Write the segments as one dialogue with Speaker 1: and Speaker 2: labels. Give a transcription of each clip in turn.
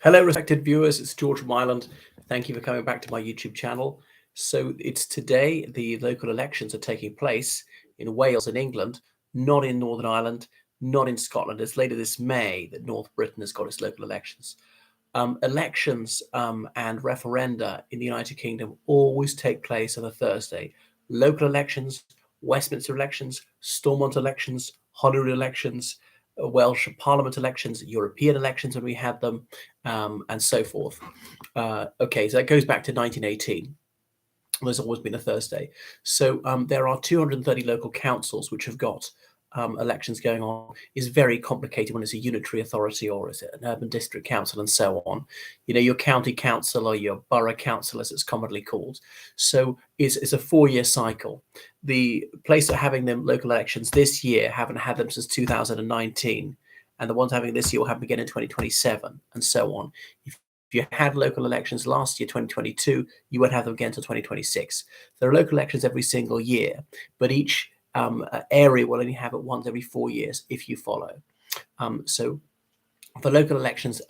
Speaker 1: Hello, respected viewers. It's George from Ireland. Thank you for coming back to my YouTube channel. So it's today the local elections are taking place in Wales and England, not in Northern Ireland, not in Scotland. It's later this May that North Britain has got its local elections. Elections and referenda in the United Kingdom always take place on a Thursday. Local elections, Westminster elections, Stormont elections, Holyrood elections, Welsh Parliament elections, European elections when we had them, and so forth. Okay, so that goes back to 1918. There's always been a Thursday. So there are 230 local councils which have got elections going on. Is very complicated when it's a unitary authority or is it an urban district council and so on. You know, your county council or your borough council, as it's commonly called. So it's a 4-year cycle. The place that are having them local elections this year haven't had them since 2019, and the ones having this year will have them again in 2027, and so on. If you had local elections last year, 2022, you won't have them again until 2026. There are local elections every single year, but each area will only have it once every 4 years if you follow. So for local elections,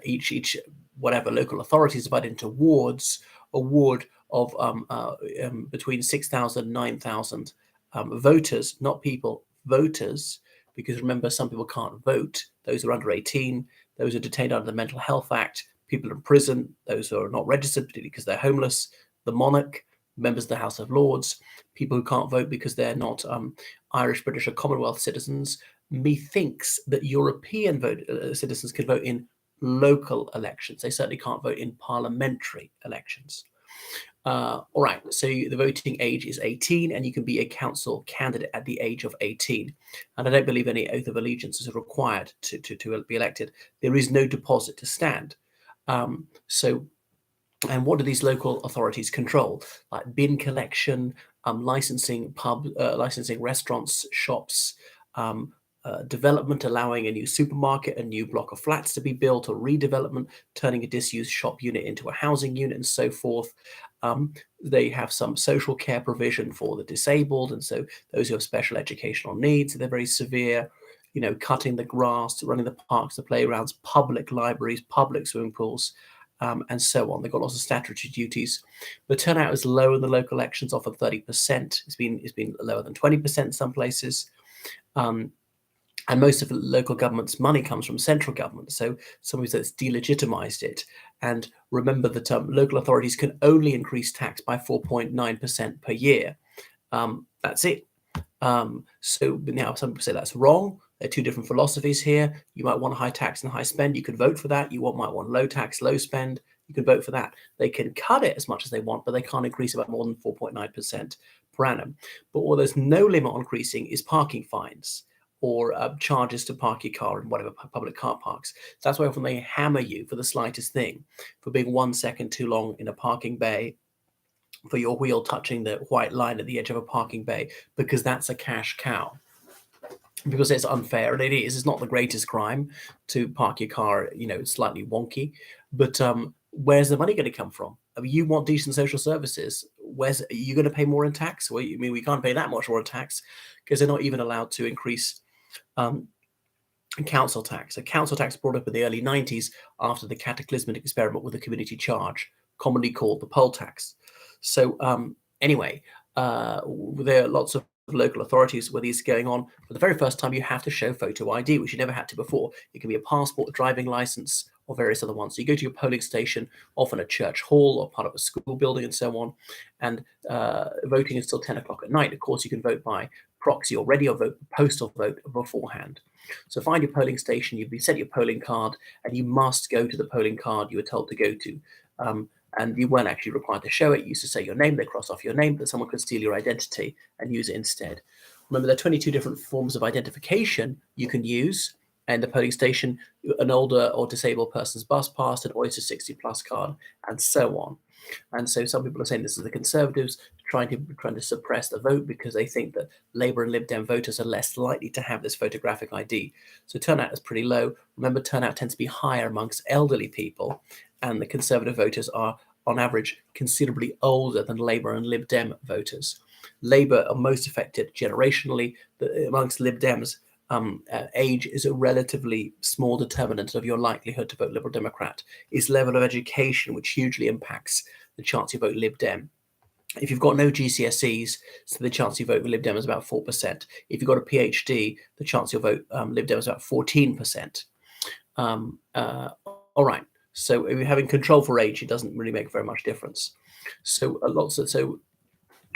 Speaker 1: each whatever local authority is divided into wards. A ward of between 6,000 and 9,000 voters, not people, voters, because remember, some people can't vote. Those who are under 18, those who are detained under the Mental Health Act, people in prison, those who are not registered, particularly because they're homeless, the monarch, members of the House of Lords, people who can't vote because they're not Irish, British, or Commonwealth citizens. Methinks that European citizens can vote in local elections. They certainly can't vote in parliamentary elections. All right, so the voting age is 18, and you can be a council candidate at the age of 18. And I don't believe any oath of allegiance is required to be elected. There is no deposit to stand. And what do these local authorities control? Like bin collection, licensing restaurants, shops, development, allowing a new supermarket, a new block of flats to be built, or redevelopment, turning a disused shop unit into a housing unit, and so forth. They have some social care provision for the disabled, and so those who have special educational needs, they're very severe. You know, cutting the grass, running the parks, the playgrounds, public libraries, public swimming pools, and so on. They've got lots of statutory duties. The turnout is low in the local elections, often 30%. It's been lower than 20% in some places. And most of the local government's money comes from central government. So somebody says it's delegitimized it. And remember that local authorities can only increase tax by 4.9% per year. That's it. So now some people say that's wrong. There are two different philosophies here. You might want high tax and high spend. You could vote for that. Might want low tax, low spend. You could vote for that. They can cut it as much as they want, but they can't increase it by more than 4.9% per annum. But what there's no limit on increasing is parking fines or charges to park your car in whatever public car parks. That's why often they hammer you for the slightest thing, for being 1 second too long in a parking bay, for your wheel touching the white line at the edge of a parking bay, because that's a cash cow. People say it's unfair, and it is. It's not the greatest crime to park your car, slightly wonky, but where's the money going to come from? I mean, you want decent social services. Are you going to pay more in tax? Well, I mean, we can't pay that much more in tax because they're not even allowed to increase council tax. A council tax brought up in the early 90s after the cataclysmic experiment with the community charge, commonly called the poll tax. So anyway, there are lots of local authorities where these are going on. For the very first time, you have to show photo ID, which you never had to before. It can be a passport, a driving license, or various other ones. So you go to your polling station, often a church hall or part of a school building and so on, and voting is till 10 o'clock at night. Of course, you can vote by proxy already or vote postal vote beforehand. So find your polling station, you've been sent your polling card, and you must go to the polling card you were told to go to. And you weren't actually required to show it. You used to say your name, they cross off your name, but someone could steal your identity and use it instead. Remember, there are 22 different forms of identification you can use. And the polling station, an older or disabled person's bus pass, an Oyster 60 plus card, and so on. And so some people are saying this is the Conservatives trying to suppress the vote because they think that Labour and Lib Dem voters are less likely to have this photographic ID. So turnout is pretty low. Remember, turnout tends to be higher amongst elderly people, and the Conservative voters are, on average, considerably older than Labour and Lib Dem voters. Labour are most affected generationally. Amongst Lib Dems, age is a relatively small determinant of your likelihood to vote Liberal Democrat. It's level of education, which hugely impacts the chance you vote Lib Dem. If you've got no GCSEs, so the chance you vote Lib Dem is about 4%. If you've got a PhD, the chance you'll vote Lib Dem is about 14%. All right. So if you're having control for age, it doesn't really make very much difference. So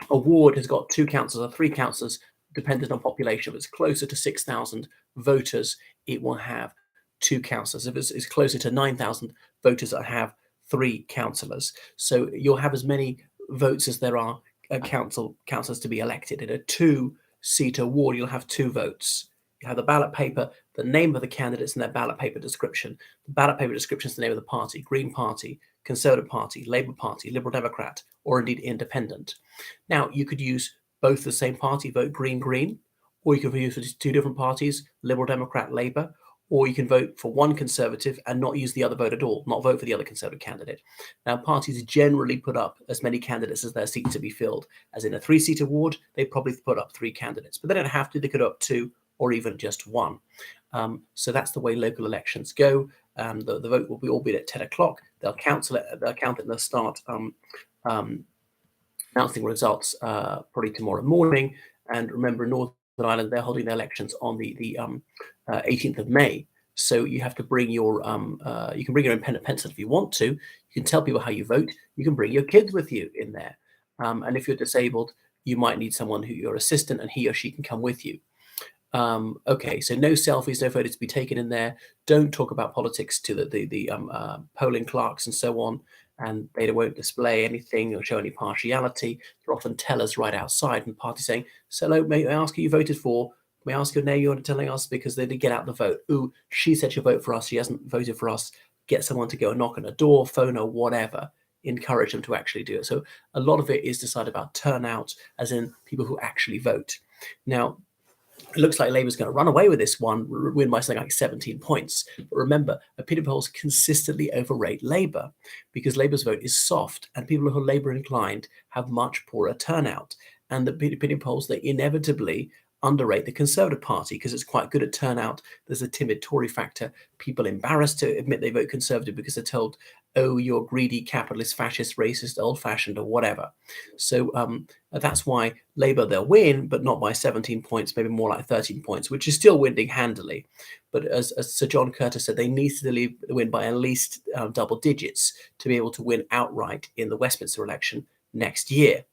Speaker 1: a ward has got 2 councillors or 3 councillors, dependent on population. If it's closer to 6,000 voters, it will have 2 councillors. If it's closer to 9,000 voters, it'll have 3 councillors. So you'll have as many votes as there are councillors to be elected. In a 2-seater ward, you'll have 2 votes. You have the ballot paper, the name of the candidates, and their ballot paper description. The ballot paper description is the name of the party: Green Party, Conservative Party, Labour Party, Liberal Democrat, or indeed Independent. Now, you could use both the same party, vote Green, Green, or you could use for 2 different parties, Liberal Democrat, Labour, or you can vote for one Conservative and not use the other vote at all, not vote for the other Conservative candidate. Now, parties generally put up as many candidates as their seats to be filled. As in a 3-seater ward, they probably put up 3 candidates, but they don't have to. They could up 2 or even just 1. So that's the way local elections go. The vote will be all at 10 o'clock. They'll count it, and they'll start announcing results probably tomorrow morning. And remember, in Northern Ireland, they're holding their elections on the 18th of May. So you have to bring your you can bring your own pen and pencil if you want to. You can tell people how you vote. You can bring your kids with you in there. And if you're disabled, you might need someone who your assistant, and he or she can come with you. Okay, so no selfies, no photos to be taken in there. Don't talk about politics to the polling clerks and so on, and they won't display anything or show any partiality. They're often tellers right outside from the party saying, "So, hello, may I ask who you voted for? May I ask your name? You're telling us," because they did get out the vote. Ooh, she said she'll vote for us. She hasn't voted for us. Get someone to go and knock on a door, phone, or whatever. Encourage them to actually do it. So a lot of it is decided about turnout, as in people who actually vote. Now, it looks like Labour's going to run away with this one, win by something like 17 points. But remember, opinion polls consistently overrate Labour because Labour's vote is soft, and people who are Labour inclined have much poorer turnout. And the opinion polls, they inevitably underrate the Conservative Party because it's quite good at turnout. There's a timid Tory factor. People embarrassed to admit they vote Conservative because they're told, "Oh, you're greedy, capitalist, fascist, racist, old-fashioned," or whatever. So that's why Labour, they'll win, but not by 17 points, maybe more like 13 points, which is still winning handily. But as Sir John Curtis said, they need to win by at least double digits to be able to win outright in the Westminster election next year.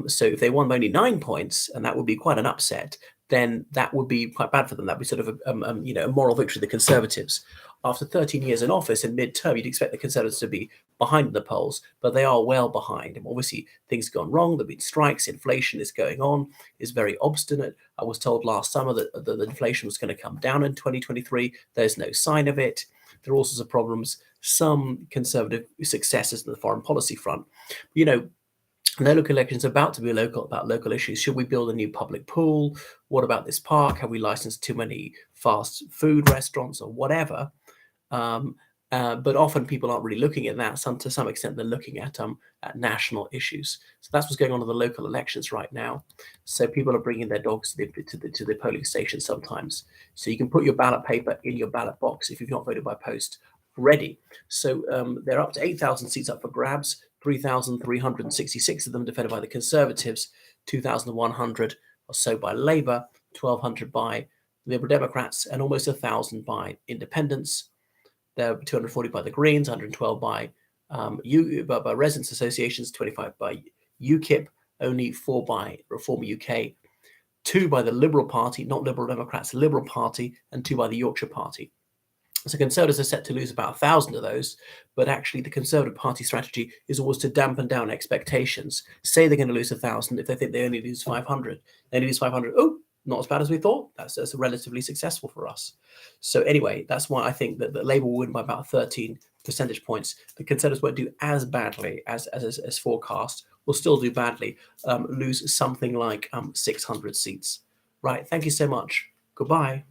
Speaker 1: So if they won by only 9 points, and that would be quite an upset, then that would be quite bad for them. That'd be sort of a moral victory of the Conservatives. After 13 years in office and mid-term, you'd expect the Conservatives to be behind in the polls, but they are well behind. And obviously, things have gone wrong. There've been strikes. Inflation is going on. Is very obstinate. I was told last summer that the inflation was going to come down in 2023. There's no sign of it. There are all sorts of problems. Some Conservative successes on the foreign policy front. No local elections about to be about local issues. Should we build a new public pool? What about this park? Have we licensed too many fast food restaurants or whatever? But often people aren't really looking at that. To some extent, they're looking at national issues. So that's what's going on in the local elections right now. So people are bringing their dogs to the polling station sometimes. So you can put your ballot paper in your ballot box if you've not voted by post ready. So there are up to 8,000 seats up for grabs. 3,366 of them defended by the Conservatives, 2,100 or so by Labour, 1,200 by Liberal Democrats, and almost 1,000 by Independents. There are 240 by the Greens, 112 by residents' associations, 25 by UKIP, only 4 by Reform UK, 2 by the Liberal Party, not Liberal Democrats, Liberal Party, and 2 by the Yorkshire Party. So Conservatives are set to lose about 1,000 of those, but actually the Conservative Party strategy is always to dampen down expectations. Say they're going to lose 1,000 if they think they only lose 500. They only lose 500. Oh, not as bad as we thought. That's relatively successful for us. So anyway, that's why I think that Labour will win by about 13 percentage points. The Conservatives won't do as badly as forecast. Will still do badly, lose something like 600 seats. Right. Thank you so much. Goodbye.